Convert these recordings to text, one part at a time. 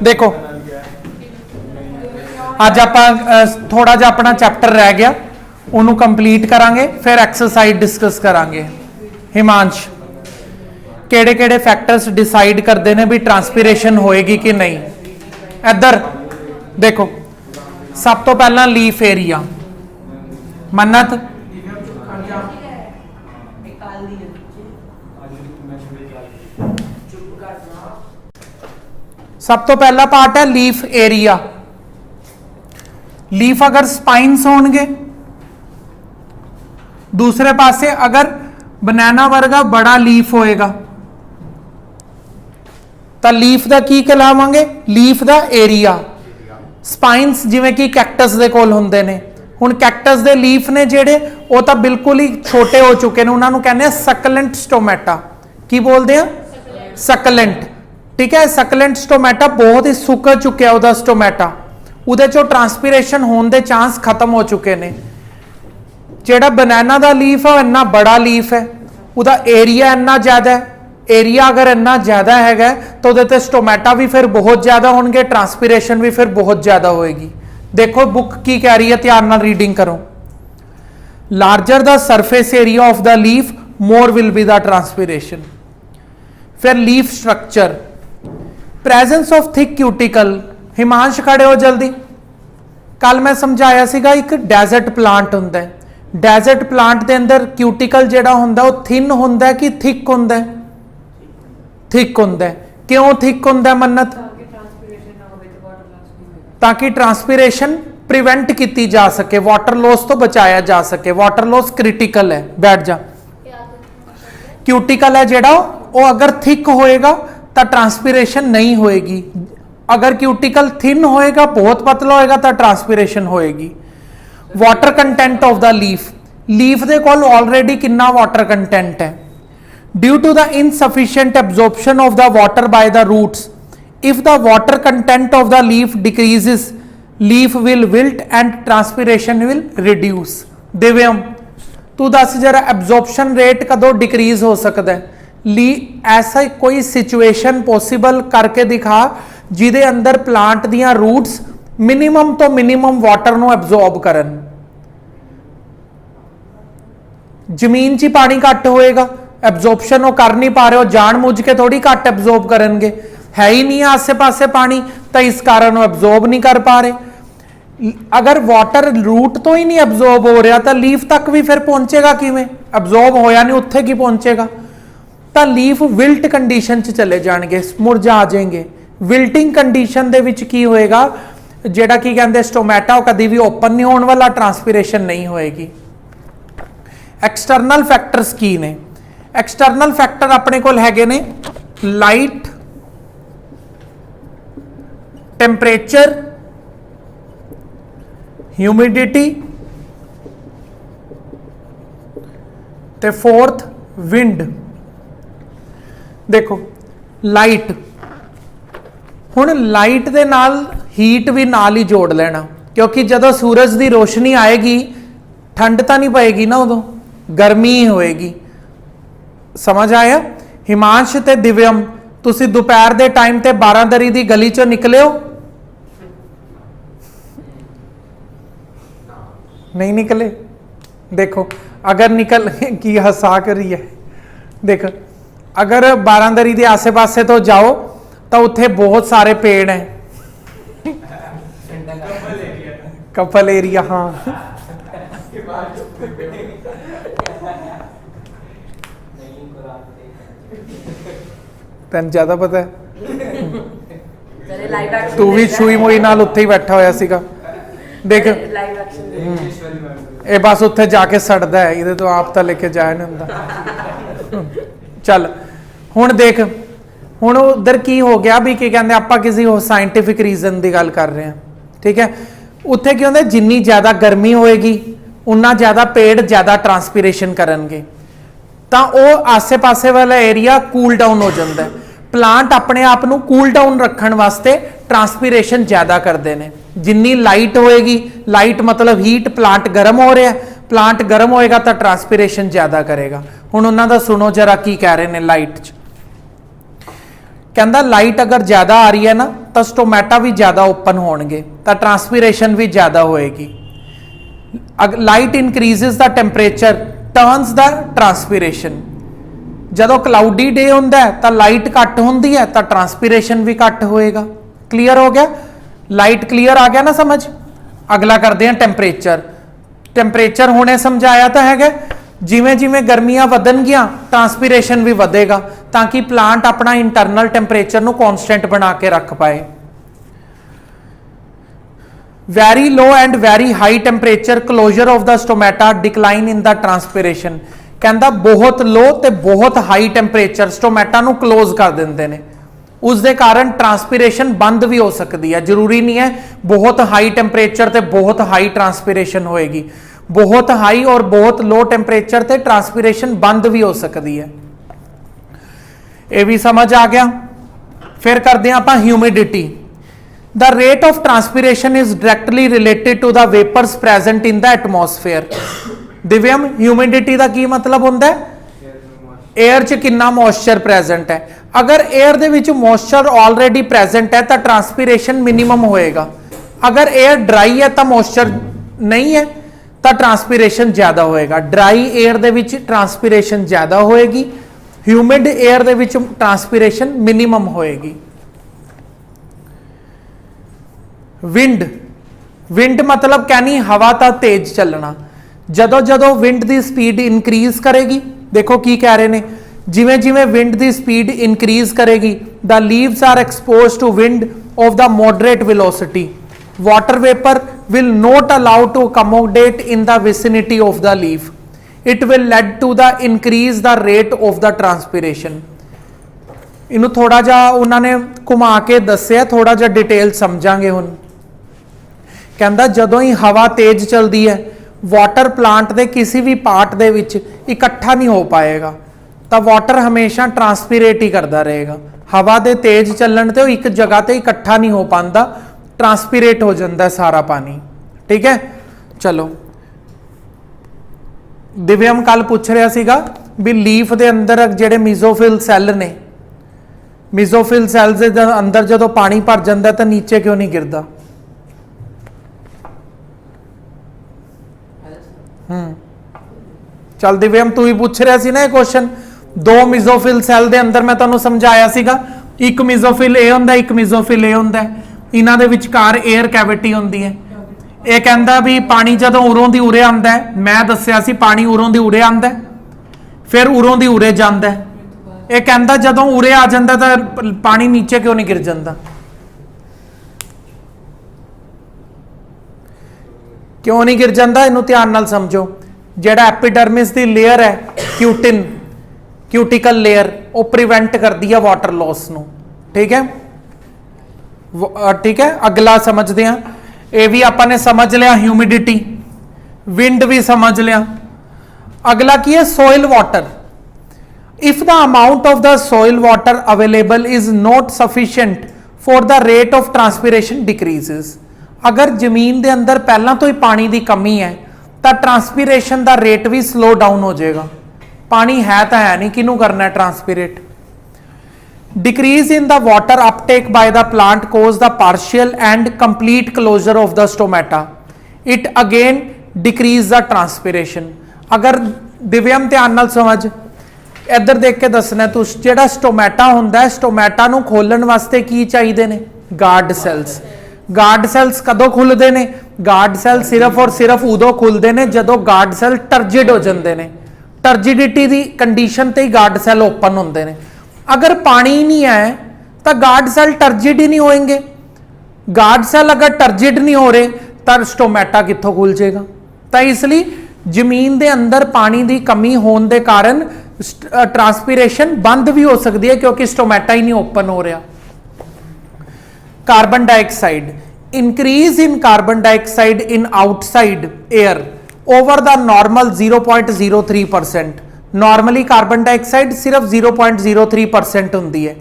देखो अज आप थोड़ा जिहा अपना चैप्टर रह गया, उन्होंने कंप्लीट करांगे, फिर एक्सरसाइज डिस्कस करांगे। हिमांश, केड़े केड़े फैक्टर्स डिसाइड करते हैं भी ट्रांसपीरेशन होएगी कि नहीं? इधर देखो, सब तो पहला लीफ एरिया। मन्नत, सब तो पहला पार्ट है लीफ एरिया। लीफ अगर स्पाइन्स होंगे, दूसरे पासे अगर बनाना वर्गा बड़ा लीफ होएगा तो लीफ का की कहलावांगे? लीफ का एरिया। स्पाइन्स जिवें कि कैक्टस दे कोल हुंदे ने, हुण कैक्टस दे लीफ ने जेड़े वो तो बिल्कुल ही छोटे हो चुके हैं, उन्होंने कहने हैं सकलेंट स्टोमेटा। की बोलते हैं? सकलेंट। ठीक है, सकलेंट स्टोमेटा बहुत ही सुक चुके हैं, उहदा स्टोमेटा, उहदे चों ट्रांसपीरेशन होने के चांस खत्म हो चुके हैं। जेड़ा बनाना दा लीफ है इन्ना बड़ा लीफ है, उहदा एरिया इन्ना ज्यादा है। एरिया अगर इन्ना ज्यादा है तो उहदे स्टोमेटा भी फिर बहुत ज्यादा होंगे, ट्रांसपीरेशन भी फिर बहुत ज्यादा होएगी। देखो बुक की कह रही है, ध्यान नाल रीडिंग करो। Larger the surface area of the leaf more will be the transpiration. फिर leaf structure, presence of thick cuticle. Himansh खड़े हो जल्दी। कल मैं समझाया सीगा एक डेजर्ट प्लांट हुंदा है, डेजर्ट प्लांट के अंदर क्यूटिकल जिहड़ा हुंदा वो थिन हुंदा कि थिक हुंदा? थिक हुंदा। क्यों थिक हुंदा मन्नत? ताकि ट्रांसपीरेशन प्रिवेंट की जा सके, वाटर लॉस तो बचाया जा सके। वाटर लॉस क्रिटिकल है। बैठ जा। क्यूटिकल है जिहड़ा वो अगर थिक होएगा तो ट्रांसपीरेशन नहीं होएगी, अगर क्यूटिकल थिन होएगा, बहुत पतला होएगा तो ट्रांसपीरेशन होएगी। Water content of the leaf, leaf दे कोल ऑलरेडी कितना वाटर कंटेंट है? Due to the insufficient absorption of the water by the roots, if the water content of the leaf decreases, leaf will wilt and transpiration will reduce. Divyam, तू दस जरा absorption rate कदों decrease हो सकता है? ऐसा कोई सिचुएशन पॉसिबल करके दिखा जिदे अंदर प्लांट दियां रूट्स मिनिमम तो मिनिमम वाटर नूं एब्जॉर्ब करन। जमीन च पानी घट होएगा, एब्जॉर्प्शन वो कर नहीं पा रहे हो, जानबूझ के थोड़ी घट एब्जॉर्ब करेंगे, है ही नहीं आसे पासे पानी, तो इस कारण वो एब्जॉर्ब नहीं कर पा रहे। अगर वाटर रूट तो ही नहीं एब्जॉर्ब हो रहा तो लीफ तक भी फिर पहुंचेगा किवें? एब्जॉर्ब होया नहीं, उत्थे की पहुंचेगा? तो लीफ विल्ट कंडीशन च चले जाएंगे, मुरझा जाएंगे। विल्टिंग कंडीशन दे विच की होएगा, जेड़ा की कहते स्टोमेटा वो कभी भी ओपन नहीं होने वाला, ट्रांसपीरेशन नहीं होएगी। एक्सटर्नल फैक्टर्स की ने? एक्सटर्नल फैक्टर अपने कोल हैगे ने लाइट, टेंपरेचर, ह्यूमिडिटी ते फोर्थ विंड। देखो लाइट, हुण लाइट दे नाल हीट भी नाल ही जोड़ लेना, क्योंकि जदों सूरज की रोशनी आएगी ठंड तो नहीं पएगी ना, उदों गर्मी ही होएगी। समझ आया? हिमांश ते दिव्यम, तुसी दोपहर के टाइम ते 12 की गली चो निकले हो? नहीं निकले? देखो अगर निकल की हसा करी है, देख अगर 12 के आसे पासे तो जाओ तो उत्थे बहुत सारे पेड़ हैं, कपल एरिया। हाँ तेन ज्यादा पता है, तू भी छुई मुई नाल उत्थे ही बैठा होया सीगा। देख ये बस उत्थे जाके सड़दा है, ये तो आप तो लेके जाया नहीं हुंदा। चल हुण देख, हुण उधर की हो गया भी की कहते आप किसी हो साइंटिफिक रीजन की गल कर रहे हैं, ठीक है। उत्थे की होंदा जिन्नी ज्यादा गर्मी होएगी उन्ना ज्यादा पेड़ ज्यादा ट्रांसपीरेशन करनगे, तो वो आसे पासे वाला एरिया कूल डाउन हो जाता है। प्लांट अपने आप को कूल डाउन रखने वास्ते ट्रांसपीरेशन ज्यादा करते हैं। जिन्नी लाइट होएगी, लाइट मतलब हीट, प्लांट गर्म हो रहा है, प्लांट गर्म होएगा तो ट्रांसपीरेशन ज्यादा करेगा। हुण उन्हां दा सुनो जरा की कह रहे हैं लाइट च। कहता लाइट अगर ज़्यादा आ रही है ना तो स्टोमेटा भी ज़्यादा ओपन होणगे, तो ट्रांसपीरेशन भी ज़्यादा होएगी। Light increases the temperature turns the transpiration. जदों क्लाउडी डे हुंदा है तो लाइट घट होंदी है तो ट्रांसपीरेशन भी घट होएगा। क्लीयर हो गया? लाइट क्लीयर आ गया ना समझ? अगला करते हैं टेंपरेचर। टेंपरेचर हुणे समझाया तो है, जिमें जिमें गर्मियां वधनगियां ट्रांसपीरेशन भी वधेगा, ताकि प्लांट अपना इंटरनल टेंपरेचर नूं कांस्टेंट बना के रख पाए। Very low and very high temperature closure of the stomata decline in the transpiration. कहता बहुत लो ते बहुत हाई टेंपरेचर स्टोमेटा नूं क्लोज कर देंदे ने, उसके कारण ट्रांसपीरेशन बंद भी हो सकती है। जरूरी नहीं है बहुत हाई टेंपरेचर ते बहुत हाई ट्रांसपीरेशन होएगी, बहुत हाई और बहुत लो टेंपरेचर ते ट्रांसपीरेशन बंद भी हो सकती है। ये भी समझ आ गया। फिर करते हैं आप humidity. The rate of transpiration is directly related to the vapours present in the atmosphere. Divyam, humidity का की मतलब होंदा है? एयर च कितना मॉइस्चर प्रेजेंट है। अगर एयर दे विच मॉइस्चर ऑलरेडी प्रेजेंट है तो ट्रांसपीरेशन मिनिमम होएगा। अगर एयर ड्राई है तो मॉइस्चर नहीं है तो ट्रांसपीरेशन ज्यादा होएगा। ड्राई एयर दे विच ट्रांसपीरेशन ज्यादा होएगी, ह्यूमिड एयर दे विच ट्रांसपीरेशन मिनिमम होएगी। विंड, विंड मतलब कहनी हवा तो तेज चलना। जदों जदों विंड की स्पीड इनक्रीज करेगी, देखो की कह रहे हैं, जिमें जिमें विंड की स्पीड इनक्रीज करेगी the leaves are expose to wind of the moderate velocity, water vapour will not allow to accommodate in the vicinity of the leaf, it will lead to the increase the rate of the transpiration. इनू थोड़ा जा उन्होंने घुमा के दसिया, थोड़ा जा detail समझांगे हुण। कहता जदों ही हवा तेज चलती है वाटर प्लांट के किसी भी पार्ट दे विच इकट्ठा नहीं हो पाएगा, तो वाटर हमेशा ट्रांसपीरेट ही करता रहेगा। हवा के तेज चलन ते एक जगह ते इकट्ठा नहीं हो पाता, ट्रांसपीरेट हो जाता है सारा पानी। ठीक है, चलो। दिव्यम कल पूछ रहा सीगा भी लीफ के अंदर जेडे मीजोफिल सैल ने, मीजोफिल सैल के अंदर जो पानी भर जाता तो नीचे क्यों नहीं गिरता? चल दिव्यम तू ही पूछ रहा सी ना क्वेश्चन। दो मीजोफिल सैल के अंदर मैं तुहानू समझाया सीगा, एक मीजोफिल ए हुंदा, एक मीजोफिल ए हुंदा। इन्हां दे विचकार एयर कैविटी हुंदी है। यह कहता भी पानी जदों उरों दी उरे आंदा है, मैं दस्सिया सी पानी उरों दी उरे आंदा है, फिर उरों दी उरे जांदा है। यह कहता जदों उरे आ जांदा तो पानी नीचे क्यों नहीं गिर जाता? क्यों नहीं गिर जाता? इनू ध्यान नाल समझो। जेड़ा एपिडर्मिस की लेयर है क्यूटिन, क्यूटिकल लेयर, वो प्रिवेंट करती है वाटर लॉस नू। ठीक है, ठीक है। अगला समझते हैं, ये भी आपने समझ लिया ह्यूमिडिटी, विंड भी समझ लिया। अगला की है soil water. If the amount of the soil water available is not sufficient for the rate of transpiration decreases. अगर जमीन के अंदर पहला तो ही पानी की कमी है तो ट्रांसपीरेशन का रेट भी स्लो डाउन हो जाएगा। पानी है तो है नहीं, किनू करना है transpirate. Decrease in the water uptake by the plant cause the partial and complete closure of the stomata, it again decrease the transpiration. अगर दिव्यम ध्यान नाल समझ, इधर देख के दसना तू, जेड़ा स्टोमेटा हुंदा है, स्टोमेटा नू खोलण वास्ते की चाहिए ने? Guard cells. गार्ड सैल्स कदों खुलते हैं? गार्ड सैल सिर्फ और सिर्फ उदों खुलते हैं जदों गार्ड सैल टर्जिड हो जाते हैं। टर्जिडिटी की कंडीशन ते ही गार्ड सैल ओपन होंगे ने। अगर पानी ही नहीं है तो गार्ड सैल टर्जिड ही नहीं होंगे। गार्ड सैल अगर टर्जिड नहीं हो रहे तो स्टोमेटा कित्थों खुल जाएगा? तो इसलिए जमीन के अंदर पानी की कमी होने के कारण ट्रांसपीरेशन बंद भी हो सकती है, क्योंकि स्टोमेटा ही नहीं ओपन हो रहा। Carbon dioxide, increase in carbon dioxide in outside air over the normal 0.03%। Normally carbon dioxide सिर्फ 0.03% होंदी है।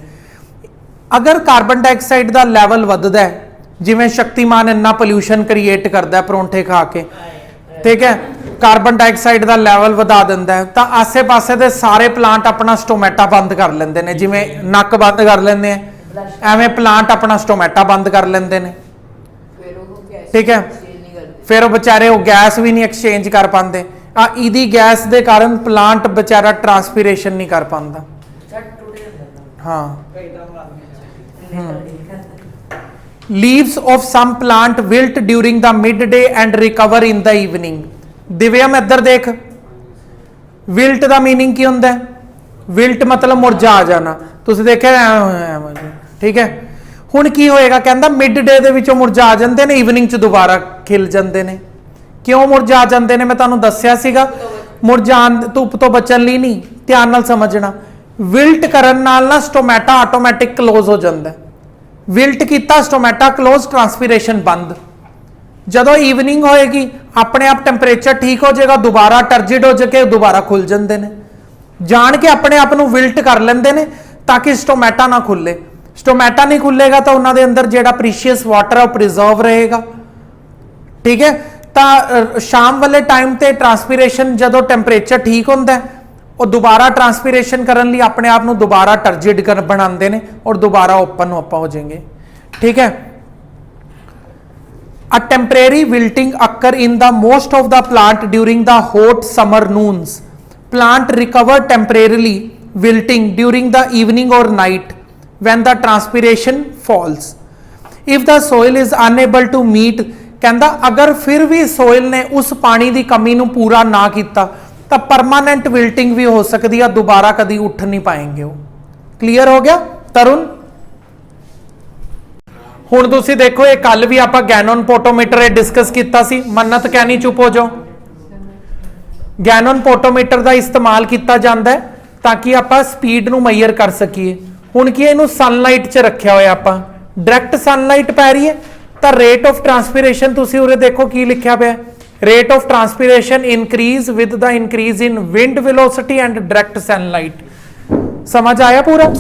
अगर कार्बन डाइऑक्साइड का लैवल वधदा है, जिवें शक्तिमान इन्ना पोल्यूशन क्रिएट करता है परौंठे खा के, ठीक है, ਕਾਰਬਨ ਡਾਈਆਕਸਾਈਡ ਦਾ ਲੈਵਲ ਵਧਾ ਦਿੰਦਾ ਹੈ, ਤਾਂ ਆਸੇ-ਪਾਸੇ ਦੇ ਸਾਰੇ ਪਲਾਂਟ ਆਪਣਾ ਸਟੋਮੈਟਾ ਬੰਦ ਕਰ ਲੈਂਦੇ ਨੇ, ਜਿਵੇਂ ਨੱਕ ਬੰਦ ਕਰ ਲੈਂਦੇ ਆ, ਐਵੇਂ ਪਲਾਂਟ ਆਪਣਾ ਸਟੋਮੈਟਾ ਬੰਦ ਕਰ ਲੈਂਦੇ ਨੇ। ਠੀਕ ਹੈ, ਫਿਰ ਉਹ ਵਿਚਾਰੇ ਉਹ ਗੈਸ ਵੀ ਨਹੀਂ ਐਕਸਚੇਂਜ ਕਰ ਪਾਉਂਦੇ। ਆ ਇਹਦੀ ਗੈਸ ਦੇ ਕਾਰਨ ਪਲਾਂਟ ਵਿਚਾਰਾ ਟ੍ਰਾਂਸਪੀਰੇਸ਼ਨ ਨਹੀਂ ਕਰ ਪਾਉਂਦਾ। ਹਾਂ, leaves of some plant wilt during the midday and recover in the evening। ਦਿਵਿਆਮ ਇੱਧਰ ਦੇਖ, wilt ਦਾ ਮੀਨਿੰਗ ਕੀ ਹੁੰਦਾ ਹੈ? wilt ਮਤਲਬ ਮੁਰਝਾ ਜਾਣਾ, ਤੁਸੀਂ ਦੇਖਿਆ। ਠੀਕ ਹੈ, ਹੁਣ ਕੀ ਹੋਏਗਾ? ਕਹਿੰਦਾ ਮਿਡ ਡੇ ਦੇ ਵਿੱਚੋਂ ਮੁਰਝਾ ਜਾਂਦੇ ਨੇ, ਈਵਨਿੰਗ ਚ ਦੁਬਾਰਾ ਖਿਲ ਜਾਂਦੇ ਨੇ। ਕਿਉਂ ਮੁਰਝਾ ਜਾਂਦੇ ਨੇ? ਮੈਂ ਤੁਹਾਨੂੰ ਦੱਸਿਆ ਸੀਗਾ, ਮੁਰਝਾਣ ਧੁੱਪ ਤੋਂ ਬਚਣ ਲਈ ਨਹੀਂ। ਧਿਆਨ ਨਾਲ ਸਮਝਣਾ, ਵਿਲਟ ਕਰਨ ਨਾਲ ਨਾ ਸਟੋਮੈਟਾ ਆਟੋਮੈਟਿਕ ਕਲੋਜ਼ ਹੋ ਜਾਂਦਾ। ਵਿਲਟ ਕੀਤਾ, ਸਟੋਮੈਟਾ ਕਲੋਜ਼, ਟ੍ਰਾਂਸਪੀਰੇਸ਼ਨ ਬੰਦ। ਜਦੋਂ ਈਵਨਿੰਗ ਹੋਏਗੀ ਆਪਣੇ ਆਪ ਟੈਂਪਰੇਚਰ ਠੀਕ ਹੋ ਜਾਏਗਾ, ਦੁਬਾਰਾ ਟਰਜਿਡ ਹੋ ਕੇ ਦੁਬਾਰਾ ਖੁੱਲ ਜਾਂਦੇ ਨੇ। ਜਾਣ ਕੇ ਆਪਣੇ ਆਪ ਨੂੰ ਵਿਲਟ ਕਰ ਲੈਂਦੇ ਨੇ ਤਾਂ ਕਿ ਸਟੋਮੈਟਾ ਨਾ ਖੁੱਲੇ। ਸਟੋਮੈਟਾ ਨਹੀਂ ਖੁੱਲੇਗਾ ਤਾਂ ਉਹਨਾਂ ਦੇ ਅੰਦਰ ਜਿਹੜਾ ਪ੍ਰੀਸ਼ੀਅਸ ਵਾਟਰ ਹੈ ਉਹ ਪ੍ਰੀਜ਼ਰਵ ਰਹੇਗਾ। ਠੀਕ ਹੈ, ਤਾਂ ਸ਼ਾਮ ਵਾਲੇ ਟਾਈਮ ਤੇ ਟ੍ਰਾਂਸਪੀਰੇਸ਼ਨ ਜਦੋਂ ਟੈਂਪਰੇਚਰ ਠੀਕ ਹੁੰਦਾ ਉਹ ਦੁਬਾਰਾ ਟ੍ਰਾਂਸਪੀਰੇਸ਼ਨ ਕਰਨ ਲਈ ਆਪਣੇ ਆਪ ਨੂੰ ਦੁਬਾਰਾ ਟਰਜਿਡ ਬਣਾਉਂਦੇ ਨੇ ਔਰ ਦੁਬਾਰਾ ਓਪਨ ਹੋ ਜਾएंगे। ਠੀਕ ਹੈ, a temporary wilting occur in the most of the plant during the hot summer noons। plant recover temporarily wilting during the evening or night when the transpiration falls। if the soil is unable to meet, ਕਹਿੰਦਾ ਅਗਰ ਫਿਰ ਵੀ soil ਨੇ ਉਸ ਪਾਣੀ ਦੀ ਕਮੀ ਨੂੰ ਪੂਰਾ ਨਾ ਕੀਤਾ ਤਾਂ ਪਰਮਾਨੈਂਟ ਵਿਲਟਿੰਗ ਵੀ ਹੋ ਸਕਦੀ ਆ, ਦੁਬਾਰਾ ਕਦੀ ਉੱਠ ਨਹੀਂ ਪਾਏਂਗੇ ਉਹ। ਕਲੀਅਰ ਹੋ ਗਿਆ ਤਰੁਣ? ਹੁਣ ਤੁਸੀਂ ਦੇਖੋ, ਇਹ ਕੱਲ ਵੀ ਆਪਾਂ ਗੈਨਨ ਪੋਟੋਮੀਟਰ ਡਿਸਕਸ ਕੀਤਾ ਸੀ। ਮੰਨਤ ਕਹਿਣੀ ਚੁੱਪ ਹੋ ਜਾਓ। ਗੈਨਨ ਪੋਟੋਮੀਟਰ ਦਾ ਇਸਤੇਮਾਲ ਕੀਤਾ ਜਾਂਦਾ ਹੈ ਤਾਂ ਕਿ ਆਪਾਂ ਸਪੀਡ ਨੂੰ ਮੈਜ਼ਰ ਕਰ ਸਕੀਏ। ਹੁਣ ਕੀ ਇਹਨੂੰ ਸਨਲਾਈਟ 'ਚ ਰੱਖਿਆ ਹੋਇਆ, ਆਪਾਂ ਡਾਇਰੈਕਟ ਸਨਲਾਈਟ ਪੈ ਰਹੀ ਹੈ ਤਾਂ ਰੇਟ ਆਫ ਟ੍ਰਾਂਸਪੀਰੇਸ਼ਨ ਤੁਸੀਂ ਉਰੇ ਦੇਖੋ ਕੀ ਲਿਖਿਆ ਪਿਆ, rate of transpiration increase with the increase in wind velocity and direct sunlight. ਸਮਝ ਆਇਆ ਪੂਰਾ?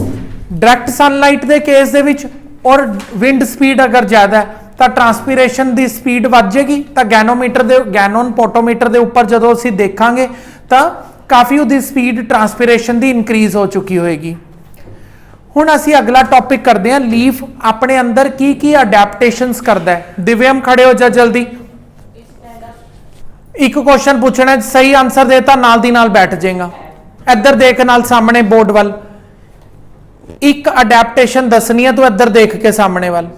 ਡਾਇਰੈਕਟ ਸਨਲਾਈਟ ਦੇ ਕੇਸ ਦੇ ਵਿੱਚ ਔਰ ਵਿੰਡ ਸਪੀਡ ਅਗਰ ਜ਼ਿਆਦਾ ਹੈ ਤਾਂ ਟ੍ਰਾਂਸਪੀਰੇਸ਼ਨ ਦੀ ਸਪੀਡ ਵੱਧ ਜਾਏਗੀ। ਤਾਂ ਗੈਨਨ ਪੋਟੋਮੀਟਰ ਦੇ ਉੱਪਰ ਜਦੋਂ ਅਸੀਂ ਦੇਖਾਂਗੇ ਤਾਂ ਕਾਫੀ ਉਹਦੀ ਸਪੀਡ ਟ੍ਰਾਂਸਪੀਰੇਸ਼ਨ ਦੀ ਇਨਕਰੀਜ਼ ਹੋ ਚੁੱਕੀ ਹੋਏਗੀ। ਹੁਣ ਅਸੀਂ ਅਗਲਾ ਟੌਪਿਕ ਕਰਦੇ ਹਾਂ, ਲੀਫ ਆਪਣੇ ਅੰਦਰ ਕੀ ਕੀ ਅਡੈਪਟੇਸ਼ਨਸ ਕਰਦਾ ਹੈ। ਦਿਵਿਆਮ ਖੜੇ ਹੋ ਜਾ ਜਲਦੀ। ਇੱਕ ਕੁਐਸਚਨ ਪੁੱਛਣਾ, ਸਹੀ ਆਨਸਰ ਦੇਤਾ ਨਾਲ ਦੀ ਨਾਲ ਬੈਠ ਜਾਏਗਾ। ਇੱਧਰ ਦੇਖ ਨਾਲ ਸਾਹਮਣੇ ਬੋਰਡ ਵੱਲ, ਇੱਕ ਅਡੈਪਟੇਸ਼ਨ ਦੱਸਣੀ ਹੈ ਤੂੰ ਇੱਧਰ ਦੇਖ ਕੇ ਸਾਹਮਣੇ ਵੱਲ,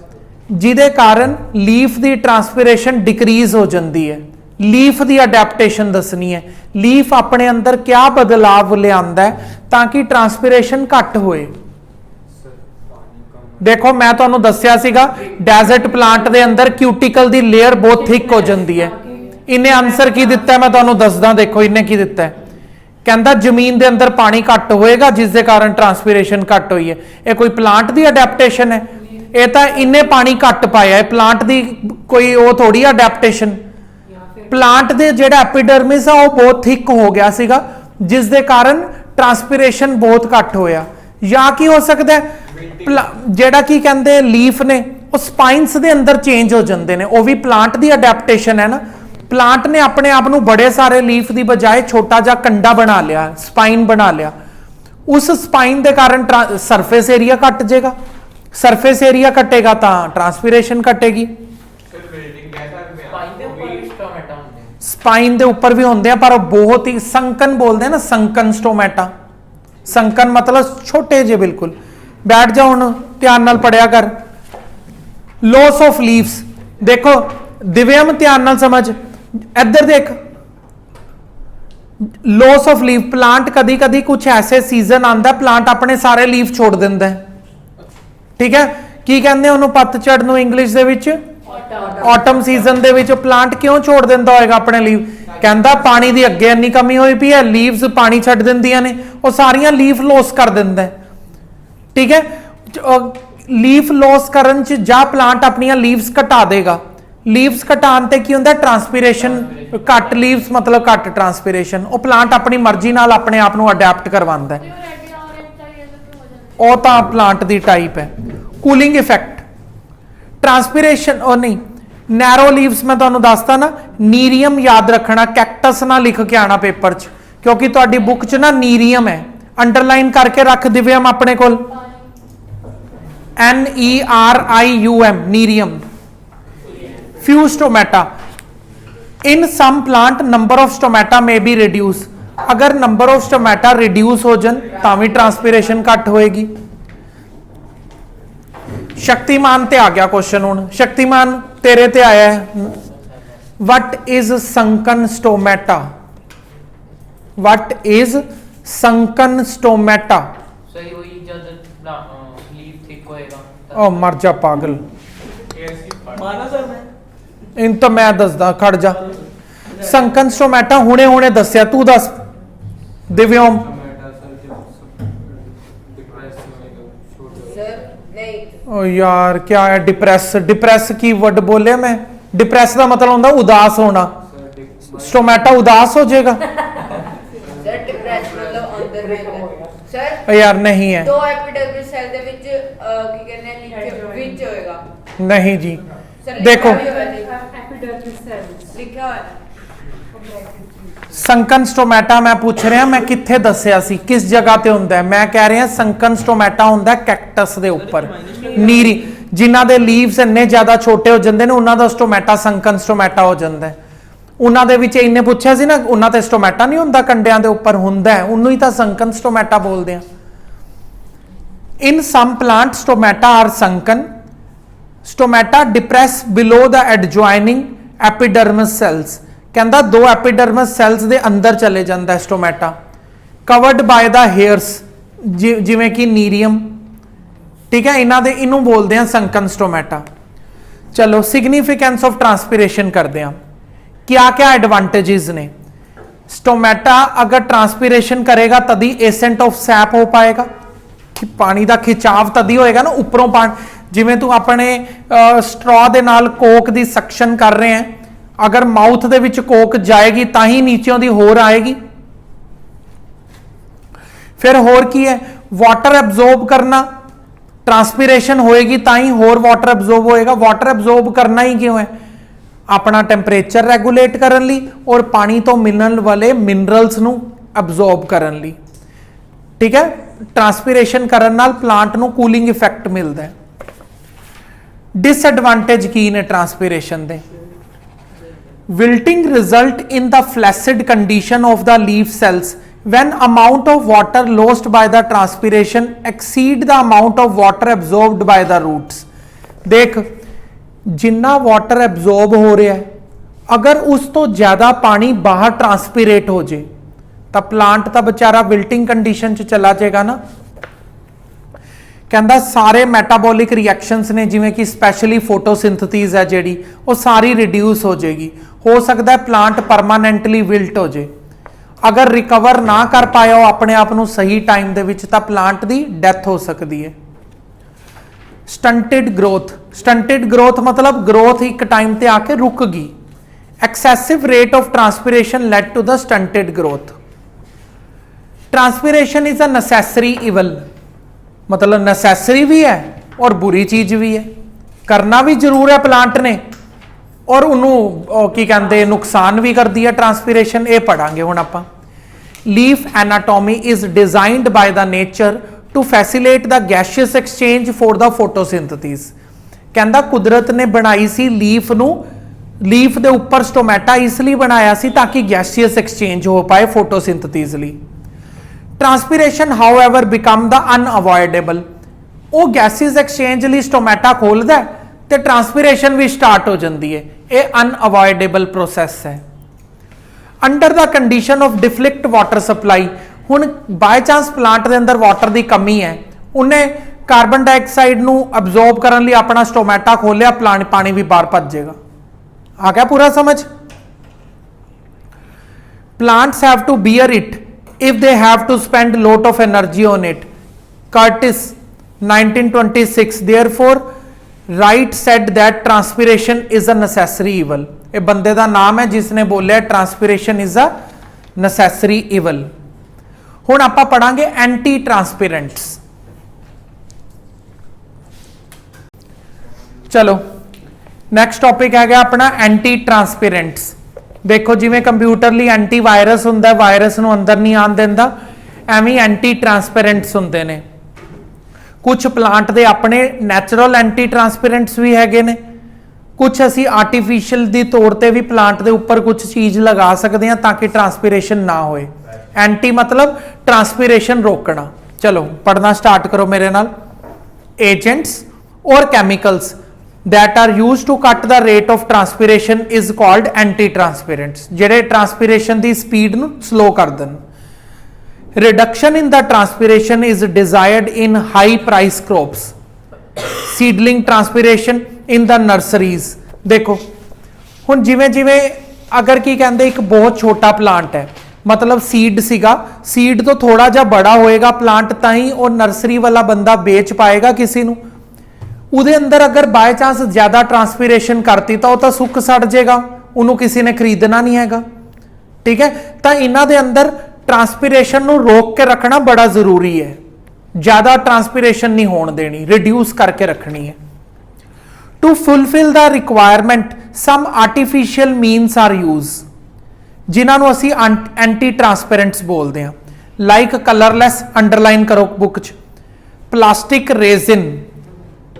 ਜਿਹਦੇ ਕਾਰਨ ਲੀਫ ਦੀ ਟ੍ਰਾਂਸਪੀਰੇਸ਼ਨ ਡਿਕਰੀਜ਼ ਹੋ ਜਾਂਦੀ ਹੈ। ਲੀਫ ਦੀ ਅਡੈਪਟੇਸ਼ਨ ਦੱਸਣੀ ਹੈ, ਲੀਫ ਆਪਣੇ ਅੰਦਰ ਕਿਆ ਬਦਲਾਵ ਲਿਆਂਦਾ ਹੈ ਤਾਂ ਕਿ ਟ੍ਰਾਂਸਪੀਰੇਸ਼ਨ ਘੱਟ ਹੋਏ। ਦੇਖੋ ਮੈਂ ਤੁਹਾਨੂੰ ਦੱਸਿਆ ਸੀਗਾ, ਡੈਜ਼ਰਟ ਪਲਾਂਟ ਦੇ ਅੰਦਰ ਕਿਊਟੀਕਲ ਦੀ ਲੇਅਰ ਬਹੁਤ ਥਿਕ ਹੋ ਜਾਂਦੀ ਹੈ। ਇਹਨੇ ਆਨਸਰ ਕੀ ਦਿੱਤਾ ਮੈਂ ਤੁਹਾਨੂੰ ਦੱਸਦਾ। ਦੇਖੋ ਇਹਨੇ ਕੀ ਦਿੱਤਾ ਹੈ, ਕਹਿੰਦਾ ਜ਼ਮੀਨ ਦੇ ਅੰਦਰ ਪਾਣੀ ਘੱਟ ਹੋਏਗਾ ਜਿਸ ਦੇ ਕਾਰਨ ਟ੍ਰਾਂਸਪੀਰੇਸ਼ਨ ਘੱਟ ਹੋਈ ਹੈ। ਇਹ ਕੋਈ ਪਲਾਂਟ ਦੀ ਅਡੈਪਟੇਸ਼ਨ ਹੈ? ਇਹ ਤਾਂ ਇਹਨੇ ਪਾਣੀ ਘੱਟ ਪਾਇਆ ਹੈ, ਪਲਾਂਟ ਦੀ ਕੋਈ ਉਹ ਥੋੜੀ ਅਡੈਪਟੇਸ਼ਨ। ਪਲਾਂਟ ਦੇ ਜਿਹੜਾ ਐਪੀਡਰਮਿਸ ਆ ਉਹ ਬਹੁਤ ਥਿਕ ਹੋ ਗਿਆ ਸੀਗਾ ਜਿਸ ਦੇ ਕਾਰਨ ਟ੍ਰਾਂਸਪੀਰੇਸ਼ਨ ਬਹੁਤ ਘੱਟ ਹੋਇਆ। ਜਾਂ ਕੀ ਹੋ ਸਕਦਾ ਹੈ, ਜਿਹੜਾ ਕੀ ਕਹਿੰਦੇ ਲੀਫ ਨੇ ਉਹ ਸਪਾਈਨਸ ਦੇ ਅੰਦਰ ਚੇਂਜ ਹੋ ਜਾਂਦੇ ਨੇ, ਉਹ ਵੀ ਪਲਾਂਟ ਦੀ ਅਡੈਪਟੇਸ਼ਨ ਹੈ ਨਾ। ਪਲਾਂਟ ਨੇ ਆਪਣੇ ਆਪ ਨੂੰ ਬੜੇ ਸਾਰੇ ਲੀਫ ਦੀ ਬਜਾਏ ਛੋਟਾ ਜਿਹਾ ਕੰਡਾ ਬਣਾ ਲਿਆ, ਸਪਾਈਨ ਬਣਾ ਲਿਆ। ਉਸ ਸਪਾਈਨ ਦੇ ਕਾਰਨ ਸਰਫੇਸ ਏਰੀਆ ਘਟ ਜਾਏਗਾ, ਸਰਫੇਸ ਏਰੀਆ ਘਟੇਗਾ ਤਾਂ ਟ੍ਰਾਂਸਪੀਰੇਸ਼ਨ ਘਟੇਗੀ। ਸਪਾਈਨ ਦੇ ਉੱਪਰ ਵੀ ਹੁੰਦੇ ਆ ਪਰ ਉਹ ਬਹੁਤ ਹੀ ਸੰਕਨ ਬੋਲਦੇ ਨਾ, ਸੰਕਨ ਸਟੋਮੈਟਾ। ਸੰਕਨ ਮਤਲਬ ਛੋਟੇ ਜਿਹੇ ਬਿਲਕੁਲ। बैठ जाओ, ਹੁਣ ਧਿਆਨ ਨਾਲ ਪੜਿਆ ਕਰ। ਲੋਸ ਆਫ ਲੀਵਸ ਦੇਖੋ ਦਿਵਿਆਮ ਧਿਆਨ ਨਾਲ ਸਮਝ, ਇੱਧਰ ਦੇਖ। ਲੋਸ ਆਫ ਲੀਵ, ਪਲਾਂਟ ਕਦੀ ਕਦੀ ਕੁਝ ਐਸੇ ਸੀਜ਼ਨ ਆਂਦਾ ਪਲਾਂਟ ਆਪਣੇ ਸਾਰੇ ਲੀਵ ਛੋੜ ਦਿੰਦਾ ਹੈ। ਠੀਕ ਹੈ, ਕੀ ਕਹਿੰਦੇ ਉਹਨੂੰ ਪਤਝੜ ਨੂੰ ਇੰਗਲਿਸ਼ ਦੇ ਵਿੱਚ? ਆਟਮ ਸੀਜ਼ਨ ਦੇ ਵਿੱਚ ਪਲਾਂਟ ਕਿਉਂ ਛੋੜ ਦਿੰਦਾ ਹੋਏਗਾ ਆਪਣੇ ਲੀਵ? ਕਹਿੰਦਾ ਪਾਣੀ ਦੀ ਅੱਗੇ ਇੰਨੀ ਕਮੀ ਹੋਈ ਪਈ ਹੈ, ਲੀਵਸ ਪਾਣੀ ਛੱਡ ਦਿੰਦੀਆਂ ਨੇ, ਉਹ ਸਾਰੀਆਂ ਲੀਫ ਲੋਸ ਕਰ ਦਿੰਦਾ ਹੈ। ठीक है, लीफ लॉस करन च जा प्लांट अपनियां लीव्स घटा देगा। लीव्स घटान ते की हुंदा? ट्रांसपीरेशन घट, लीव्स मतलब घट ट्रांसपीरेशन। वो प्लांट अपनी मर्जी नाल अपने आप नूं अडैप्ट करवांदा है, वो तां प्लांट दी टाइप है। कूलिंग इफेक्ट, ट्रांसपीरेशन और नहीं, नैरो लीव्स मैं तुहानूं दसदा ना, ਨੀਰੀਅਮ याद रखना, कैक्टस ना लिख के आना पेपर च, क्योंकि तुहाडी बुक च ना नीरीअम है, अंडरलाइन करके रख दिव्यम अपने कोल, NERIUM nerium. Few stomata, in some plant number of stomata may be reduce, अगर नंबर ऑफ स्टोमेटा रिड्यूस हो जान तां भी ट्रांसपीरेशन घट होएगी। शक्तिमान ते आ गया क्वेश्चन, हुण शक्तिमान तेरे ते आया है। What is sunken stomata? What is sunken stomata? सही वही जब लीफ थिक होएगा। ओ मर जा पागल, माना सर मैं इन तो मैं दसदा, खड़ जा। संकन स्टोमेटा हुणे हुणे दस्या, तू दस दिव्योम। ओ यार क्या है डिप्रेस? डिप्रेस की वर्ड बोले मैं, डिप्रेस का मतलब होता उदास होना, स्टोमेटा उदास हो जाएगा सर डिप्रेस मतलब अंदर में होगा सर। यार नहीं है, दो एपिडर्मिस सेल दे विच की कहने लिखे विच होएगा नहीं जी। सर देखो एपिडर्मिस सेल लिखा हुआ है। संकन स्टोमेटा मैं पूछ रहा, मैं किथे दसिया सी, किस जगह ते हुंदा है? मैं कह रहा संकन स्टोमेटा हुंदा कैक्टस दे उपर, नीरी जिन्हां दे लीव्स इन्ने ज्यादा छोटे हो जांदे ने, उन्हां दा स्टोमेटा संकन स्टोमेटा हो जांदा है। उन्हां दे विच इन्ने पुछया सी ना, उन्हां ते स्टोमेटा नहीं हुंदा, कंडियां दे उपर हुंदा है, उन्नू ही तां संकन स्टोमेटा बोलदे आ। In some plant stomata are sunken, stomata depress below the adjoining epidermis cells, कहता दो एपिडर्मिस सेल्स दे अंदर चले जाता है stomata, covered by the hairs जिवें कि नीरियम, ठीक है, इन्हां दे इनू बोलते हैं संकन स्टोमेटा। चलो सिग्निफिकेंस ऑफ ट्रांसपीरेशन करते हैं, क्या क्या एडवांटेजेस ने? स्टोमेटा अगर ट्रांसपीरेशन करेगा तभी एसेंट ऑफ सैप हो पाएगा, कि पानी का खिंचाव तभी होएगा ना, उपरों पानी, जिवें तू अपने स्ट्रॉ दे नाल कोक दी सक्शन कर रहे हैं, अगर माउथ दे विच कोक जाएगी तां ही नीचों दी होर आएगी। फिर होर की है? वाटर एब्जॉर्ब करना, ट्रांसपीरेशन होएगी तां ही होर वाटर एब्जॉर्ब होएगा। वाटर एब्जॉर्ब करना ही क्यों है? अपना टैंपरेचर रेगुलेट करन लई और पानी तो मिलण वाले मिनरल्स नू एब्जॉर्ब करन लई, ठीक है। ट्रांसपीरेशन करन नाल प्लांट नू कूलिंग इफेक्ट मिलता है। डिसएडवांटेज की ने transpiration they? Wilting result in the flaccid condition of the leaf cells when amount of water lost by the transpiration exceed the amount of water absorbed by the roots। देख जिन्ना water absorb हो रहा है, अगर उस तो ज्यादा पानी बाहर ट्रांसपीरेट हो जाए तो प्लांट तो बेचारा विल्टिंग कंडीशन च चला जाएगा ना। कहता सारे मैटाबॉलिक रिएक्शंस ने, जिवें कि स्पैशली फोटोसिंथेसिस है जिहड़ी, वो सारी रिड्यूस हो जाएगी। हो सकता है प्लांट परमानेंटली विल्ट हो जाए, अगर रिकवर ना कर पाया हो अपने आप को सही टाइम दे विच, तां प्लांट की डेथ हो सकती है। स्टंटेड ग्रोथ, स्टंटेड ग्रोथ मतलब ग्रोथ एक टाइम ते आके रुक गई। Excessive rate of transpiration lead to the stunted growth. Transpiration is a necessary evil, मतलब नेसेसरी भी है और बुरी चीज भी है, करना भी जरूर है प्लांट ने, और उन्होंने की कहते नुकसान भी कर दिया ट्रांसपीरेशन, ये पढ़ांगे हुण आपां। Leaf anatomy is designed by the nature to facilitate the gaseous exchange for the photosynthesis. कहता कुदरत ने बनाई सी लीफ नू, लीफ दे उपर स्टोमेटा इसलिए बनाया सी ताकि गैशियस एक्सचेंज हो पाए फोटोसिंथेसिस लई। Transpiration however become the unavoidable, वो गैसिस एक्सचेंज लई स्टोमेटा खोलदा है ते ट्रांसपीरेशन भी स्टार्ट हो जाती है, ये अनअवॉइडेबल प्रोसैस है। Under the condition of deficit water supply, हुण बाय चांस प्लांट के अंदर वाटर की कमी है, उन्हें कार्बन डाइऑक्साइड नू अब्जॉर्ब करने लिए अपना स्टोमेटा खोलिया, प्लांट पानी भी बाहर भज जाएगा। आ गया पूरा समझ? Plants have to bear it if they have to spend lot of energy on it। Curtis 1926 therefore Wright said that transpiration is a necessary evil। ये बंदे का नाम है जिसने बोलिया transpiration is a necessary evil. हुण आपां पढ़ांगे एंटी ट्रांसपेरेंट्स। चलो नेक्स्ट टॉपिक है अपना एंटी ट्रांसपेरेंट्स। ਦੇਖੋ ਜਿਵੇਂ ਕੰਪਿਊਟਰ ਲਈ ਐਂਟੀਵਾਇਰਸ ਹੁੰਦਾ, ਵਾਇਰਸ ਨੂੰ ਅੰਦਰ ਨਹੀਂ ਆਉਣ ਦਿੰਦਾ, ਐਵੇਂ ਐਂਟੀ ਟਰਾਂਸਪੇਰੈਂਟਸ ਹੁੰਦੇ ਨੇ। ਕੁਝ ਪਲਾਂਟ ਦੇ ਆਪਣੇ ਨੈਚੁਰਲ ਐਂਟੀ ਟਰਾਂਸਪੇਰੈਂਟਸ ਵੀ ਹੈਗੇ ਨੇ, ਕੁਝ ਅਸੀਂ ਆਰਟੀਫੀਸ਼ੀਅਲ ਦੀ ਤੌਰ ਤੇ ਵੀ ਪਲਾਂਟ ਦੇ ਉੱਪਰ ਕੁਝ ਚੀਜ਼ ਲਗਾ ਸਕਦੇ ਹਾਂ ਤਾਂ ਕਿ ਟਰਾਂਸਪੀਰੇਸ਼ਨ ਨਾ ਹੋਏ। ਐਂਟੀ ਮਤਲਬ ਟਰਾਂਸਪੀਰੇਸ਼ਨ ਰੋਕਣਾ। ਚਲੋ ਪੜਨਾ ਸਟਾਰਟ ਕਰੋ ਮੇਰੇ ਨਾਲ। ਏਜੈਂਟਸ ਔਰ chemicals that are used to cut the rate of transpiration is called anti-transpirants, ਜਿਹੜੇ ਟਰਾਂਸਪੀਰੇਸ਼ਨ ਦੀ ਸਪੀਡ ਨੂੰ ਸਲੋ ਕਰ ਦੇਣ। reduction in the transpiration is desired in high price crops, seedling transpiration in the nurseries। ਦੇਖੋ ਹੁਣ ਜਿਵੇਂ ਜਿਵੇਂ ਅਗਰ ਕੀ ਕਹਿੰਦੇ ਇੱਕ ਬਹੁਤ ਛੋਟਾ ਪਲਾਂਟ ਹੈ, ਮਤਲਬ ਸੀਡ ਸੀਗਾ, ਸੀਡ ਤੋਂ ਥੋੜਾ ਜਿਹਾ ਬੜਾ ਹੋਏਗਾ ਪਲਾਂਟ ਤਾਂ ਹੀ ਉਹ ਨਰਸਰੀ ਵਾਲਾ ਬੰਦਾ ਵੇਚ ਪਾਏਗਾ ਕਿਸੇ ਨੂੰ। ਉਹਦੇ ਅੰਦਰ ਅਗਰ ਬਾਈ ਚਾਂਸ ਜ਼ਿਆਦਾ ਟਰਾਂਸਪੀਰੇਸ਼ਨ ਕਰਤੀ ਤਾਂ ਉਹ ਤਾਂ ਸੁੱਕ ਸੜ ਜਾਏਗਾ, ਉਹਨੂੰ ਕਿਸੇ ਨੇ ਖਰੀਦਣਾ ਨਹੀਂ ਹੈਗਾ। ਠੀਕ ਹੈ, ਤਾਂ ਇਹਨਾਂ ਦੇ ਅੰਦਰ ਟਰਾਂਸਪੀਰੇਸ਼ਨ ਨੂੰ ਰੋਕ ਕੇ ਰੱਖਣਾ ਬੜਾ ਜ਼ਰੂਰੀ ਹੈ। ਜ਼ਿਆਦਾ ਟਰਾਂਸਪੀਰੇਸ਼ਨ ਨਹੀਂ ਹੋਣ ਦੇਣੀ, ਰਿਡਿਊਸ ਕਰਕੇ ਰੱਖਣੀ ਹੈ। To fulfil the requirement some artificial means are use, ਜਿਨ੍ਹਾਂ ਨੂੰ ਅਸੀਂ ਐਂਟੀ ਟਰਾਂਸਪੇਰੈਂਟਸ ਬੋਲਦੇ ਹਾਂ। ਲਾਈਕ ਕਲਰਲੈਸ, ਅੰਡਰਲਾਈਨ ਕਰੋ ਬੁੱਕ 'ਚ, plastic resin,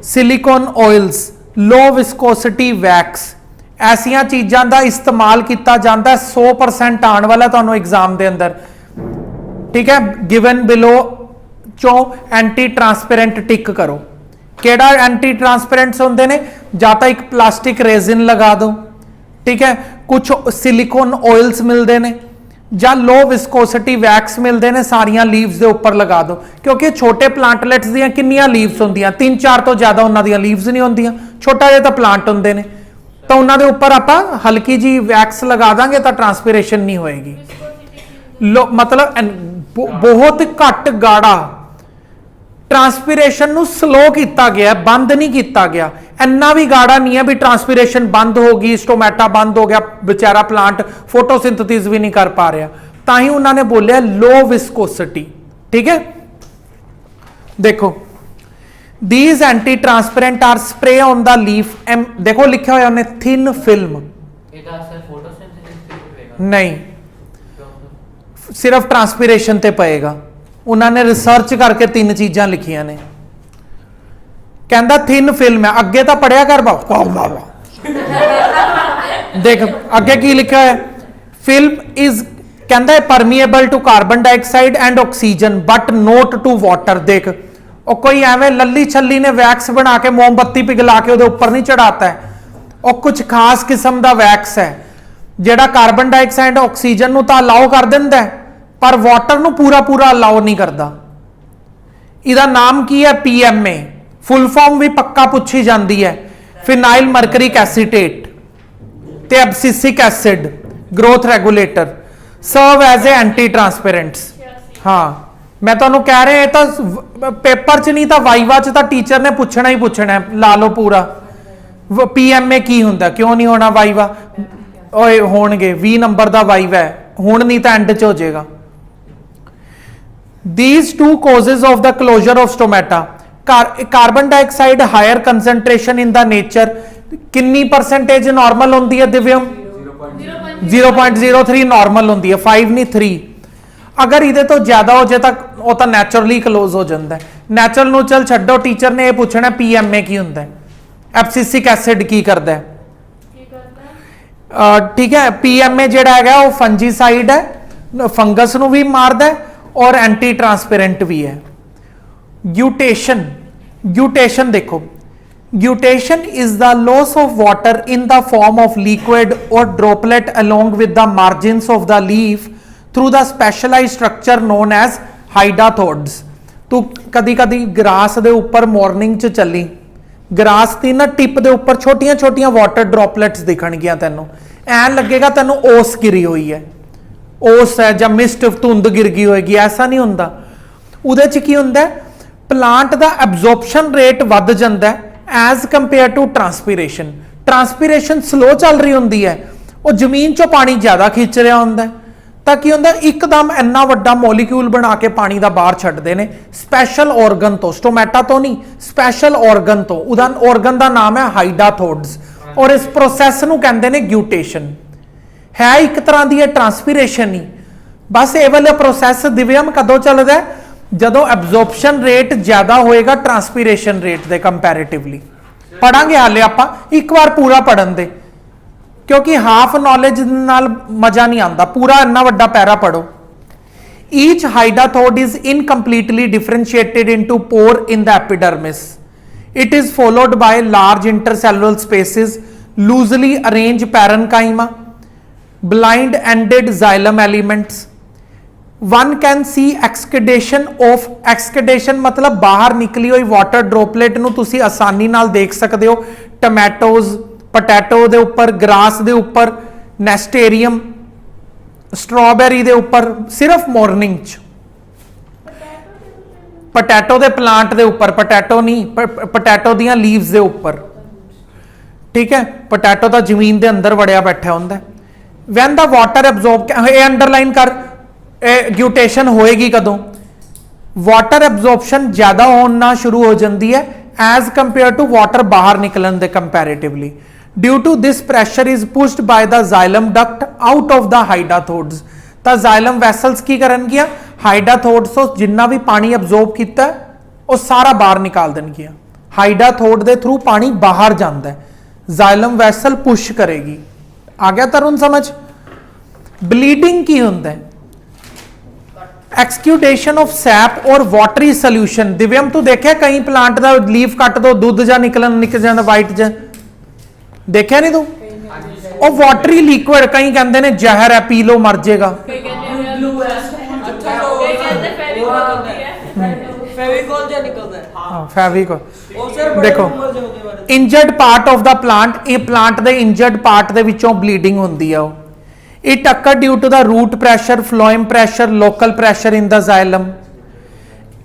silicone oils, low viscosity wax, ਐਸੀਆਂ ਚੀਜ਼ਾਂ ਦਾ ਇਸਤੇਮਾਲ ਕੀਤਾ ਜਾਂਦਾ। 100% ਆਉਣ ਵਾਲਾ ਤੁਹਾਨੂੰ ਐਗਜ਼ਾਮ ਦੇ ਅੰਦਰ। ਠੀਕ ਹੈ, ਗਿਵਨ ਬਿਲੋ ਚੋਂ ਐਂਟੀ ਟਰਾਂਸਪੇਰੈਂਟ ਟਿਕ ਕਰੋ। ਕਿਹੜਾ ਐਂਟੀ ਟਰਾਂਸਪੇਰੈਂਟਸ ਹੁੰਦੇ ਨੇ? ਜਾਂ ਤਾਂ ਇੱਕ ਪਲਾਸਟਿਕ ਰੇਜ਼ਿਨ ਲਗਾ ਦਿਓ, ਠੀਕ ਹੈ, ਕੁਝ ਸਿਲੀਕੋਨ ਆਇਲਸ ਮਿਲਦੇ ਨੇ, ਜਾਂ ਲੋ ਵਿਸਕੋਸਿਟੀ ਵੈਕਸ ਮਿਲਦੇ ਨੇ, ਸਾਰੀਆਂ ਲੀਵਸ ਦੇ ਉੱਪਰ ਲਗਾ ਦਿਓ। ਕਿਉਂਕਿ ਛੋਟੇ ਪਲਾਂਟਲੈਟਸ ਦੀਆਂ ਕਿੰਨੀਆਂ ਲੀਵਸ ਹੁੰਦੀਆਂ? 3-4 ਤੋਂ ਜ਼ਿਆਦਾ ਉਹਨਾਂ ਦੀਆਂ ਲੀਵਸ ਨਹੀਂ ਹੁੰਦੀਆਂ, ਛੋਟਾ ਜਿਹਾ ਤਾਂ ਪਲਾਂਟ ਹੁੰਦੇ ਨੇ, ਤਾਂ ਉਹਨਾਂ ਦੇ ਉੱਪਰ ਆਪਾਂ ਹਲਕੀ ਜੀ ਵੈਕਸ ਲਗਾ ਦਾਂਗੇ ਤਾਂ ਟਰਾਂਸਪੀਰੇਸ਼ਨ ਨਹੀਂ ਹੋਏਗੀ। ਮਤਲਬ ਬਹੁਤ ਘੱਟ ਗਾੜਾ ਟਰਾਂਸਪੀਰੇਸ਼ਨ ਨੂੰ ਸਲੋ ਕੀਤਾ ਗਿਆ, ਬੰਦ ਨਹੀਂ ਕੀਤਾ ਗਿਆ। ਇੰਨਾ ਵੀ ਗਾੜਾ ਨਹੀਂ ਹੈ ਵੀ ਟਰਾਂਸਪੀਰੇਸ਼ਨ ਬੰਦ ਹੋ ਗਈ, ਸਟੋਮੈਟਾ ਬੰਦ ਹੋ ਗਿਆ, ਵਿਚਾਰਾ ਪਲਾਂਟ ਫੋਟੋਸਿੰਥੇਸਿਸ ਵੀ ਨਹੀਂ ਕਰ ਪਾ ਰਿਹਾ, ਤਾਂ ਹੀ ਉਹਨਾਂ ਨੇ ਬੋਲਿਆ ਲੋ ਵਿਸਕੋਸਿਟੀ। ਠੀਕ ਹੈ, ਦੇਖੋ these anti transparent are spray on the leaf, देखो लिखा हुआ है thin film, ਇਹਦਾ ਅਸਰ ਫੋਟੋਸਿੰਥੇਸਿਸ ਤੇ ਹੋਵੇਗਾ नहीं, सिर्फ ट्रांसपीरेशन ते पएगा। उन्होंने रिसर्च करके 3 चीज़ां लिखियां ने। कहता थिन फिल्म है, अगे तो पढ़िया कर देख अगे की लिखा है। फिल्म इज कहता है permeable to carbon dioxide and oxygen but not to water. देख और कोई एवं लली छली ने वैक्स बना के मोमबत्ती पिघला के उहदे उपर नहीं चढ़ाता है, और कुछ खास किस्म का वैक्स है जिहड़ा कार्बन डाइऑक्साइड ऑक्सीजन नूं तां अलाउ कर दिंदा है पर वाटर नूं पूरा पूरा अलाउ नहीं करता। इहदा नाम की है PMA, फुल फॉर्म भी पक्का पूछी जाती है, फिनाइल मरकरिक एसीटेट ते abscisic acid growth regulator, serve as a anti transpirants. हाँ मैं तुहानूं कह रहा तो पेपर च नहीं तो वाइवा च तो टीचर ने पूछना ही पूछना है, ला लो पूरा PMA की हुंदा, क्यों नहीं होना वाइवा? ओए होणगे 20 नंबर का वाइवा है, हुण नहीं तो एंड च हो जाएगा। These 2 causes of the closure of stomata, carbon dioxide higher concentration in the nature, कितनी परसेंटेज नॉर्मल होती है दिव्यम? 0.03 नॉर्मल होती है, 5 नहीं 3। अगर इहदे तो ज्यादा हो जाए तो नैचुरली क्लोज हो जाता है। नैचुरल नूं चल छड्डो, टीचर ने यह पूछना PMA की हुंदा है, एब्सिसिक एसिड की करता है। ठीक है, PMA जिहड़ा हैगा वो फंजीसाइड है, फंगस नूं भी मारदा है और एंटी ट्रांसपेरेंट भी है। ग्यूटेशन, ग्यूटेशन देखो, guttation is the loss of water in the form of liquid और droplet along with the margins of the leaf through the specialised structure known as hydathodes. तू कदी कदी ग्रास दे ऊपर morning च चली, ग्रास की ना टिप दे ऊपर छोटिया छोटिया वाटर ड्रॉपलेट्स दिखणगियां, तैनूं ऐन लगेगा तैनूं ओस गिरी हुई है, ओस है ਜਾਂ मिस्ट ਧੁੰਦ गिर गई होएगी, ऐसा नहीं ਹੁੰਦਾ। ਉਹਦੇ ਚ ਕੀ ਹੁੰਦਾ? ਪਲਾਂਟ ਦਾ ਐਬਜ਼ੌਰਪਸ਼ਨ ਰੇਟ ਵੱਧ ਜਾਂਦਾ ਐਜ਼ ਕੰਪੇਅਰ ਟੂ ਟਰਾਂਸਪੀਰੇਸ਼ਨ। ਟਰਾਂਸਪੀਰੇਸ਼ਨ ਸਲੋ ਚੱਲ ਰਹੀ ਹੁੰਦੀ ਹੈ, ਉਹ ਜ਼ਮੀਨ ਚੋਂ ਪਾਣੀ ਜ਼ਿਆਦਾ ਖਿੱਚ ਰਿਹਾ ਹੁੰਦਾ, ਤਾਂ ਕੀ ਹੁੰਦਾ ਇੱਕਦਮ ਇੰਨਾ ਵੱਡਾ ਮੋਲੀਕਿਊਲ ਬਣਾ ਕੇ ਪਾਣੀ ਦਾ ਬਾਹਰ ਛੱਡਦੇ ਨੇ ਸਪੈਸ਼ਲ ਆਰਗਨ ਤੋਂ, ਸਟੋਮੈਟਾ ਤੋਂ ਨਹੀਂ, ਸਪੈਸ਼ਲ ਆਰਗਨ ਤੋਂ। ਉਹਦਾ ਆਰਗਨ ਦਾ ਨਾਮ ਹੈ ਹਾਈਡਾਥੋਡਸ, ਔਰ ਇਸ ਪ੍ਰੋਸੈਸ ਨੂੰ ਕਹਿੰਦੇ ਨੇ ਗਿਊਟੇਸ਼ਨ। है एक तरह की ट्रांसपीरेशन ही। बस ये वाला प्रोसैस दिव्यम कदों चलता है जदों एब्जॉर्प्शन रेट ज़्यादा होएगा ट्रांसपीरेशन रेट दे कंपैरेटिवली। पढ़ांगे हाले आपां एक बार पूरा पढ़न दे, क्योंकि हाफ नॉलेज नाल मजा नहीं आता, पूरा इन्ना वड्डा पैरा पढ़ो। Each hydathode is incompletely differentiated into pore in the epidermis. It is followed by large intercellular spaces, loosely arrange parenchyma, blind ended xylem elements. One can see excavation of excavation मतलब बाहर निकली हुई water droplet ਨੂੰ ਤੁਸੀਂ आसानी ਨਾਲ देख सकते हो टमैटोज पोटैटो ਦੇ ਉੱਪਰ, ग्रास ਦੇ ਉੱਪਰ, नेस्टेरियम, स्ट्रॉबेरी ਦੇ ਉੱਪਰ सिर्फ मॉर्निंग ਚ, पोटैटो ਦੇ प्लांट ਦੇ ਉੱਪਰ, पोटैटो नहीं पोटैटो ਦੀਆਂ लीव्स ਦੇ ਉੱਪਰ, ठीक है। पोटैटो ਤਾਂ ਜ਼ਮੀਨ ਦੇ ਅੰਦਰ ਵੜਿਆ ਬੈਠਾ ਹੁੰਦਾ ਹੈ। When the water absorb, underline कर, ग्यूटेशन होएगी कदों, वाटर एब्जॉर्प्शन ज्यादा होना शुरू हो जाती है एज कंपेयर टू वाटर बाहर निकलन दे comparatively. Due to this pressure is pushed by the xylem duct out of the hydathodes. तो जाइलम वैसल्स की करनगियां, हाइडाथोड्स तो जिन्ना भी पानी एब्जॉर्ब किया वो सारा बाहर निकाल देनगियां। हाइडाथोड दे थ्रू पानी बाहर जाता है, जाइलम वैसल पुश करेगी। आ गया तरुण समझ? ब्लीडिंग की होता है, एक्सक्यूडेशन ऑफ सैप और वाटरी सोल्यूशन। दिव्यम तू देखा कई प्लांट का लीफ कट दो दूध जा निकल जाता वाइट जा, देखा नहीं तू? और वाटरी लिक्विड, कई कहते ने जहर है पी लो मर जाएगा। देखो injured part of the plant, ये प्लांट दे इंजर्ड पार्ट दे विचों ब्लीडिंग होंदी है। It occur due to the root pressure, phloem pressure, local pressure in the xylem.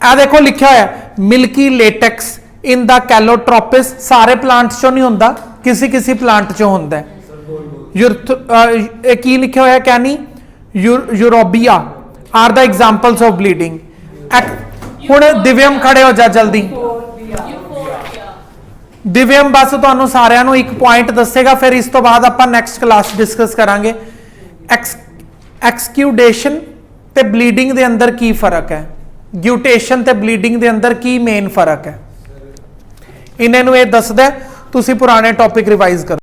आ देखो लिखा है milky latex in the calotropis. सारे प्लांट्स चों नहीं होंदा, किसी किसी प्लांट चों होंदा है। की लिखा हुआ है कैनी euphorbia are the examples of bleeding. हुण दिव्यम खड़े हो जा जल्दी। दिव्यम बस तुहानू सारिਆਂ ਨੂੰ एक पॉइंट दसेगा, फिर इस तो बाद आपां नैक्सट क्लास डिस्कस करांगे। एक्सक्यूडेशन ते ब्लीडिंग दे अंदर की फर्क है, ग्यूटेशन ते ब्लीडिंग दे अंदर की मेन फर्क है, इन्हां नू ये दसदा तुसीं पुराने टॉपिक रिवाइज करो।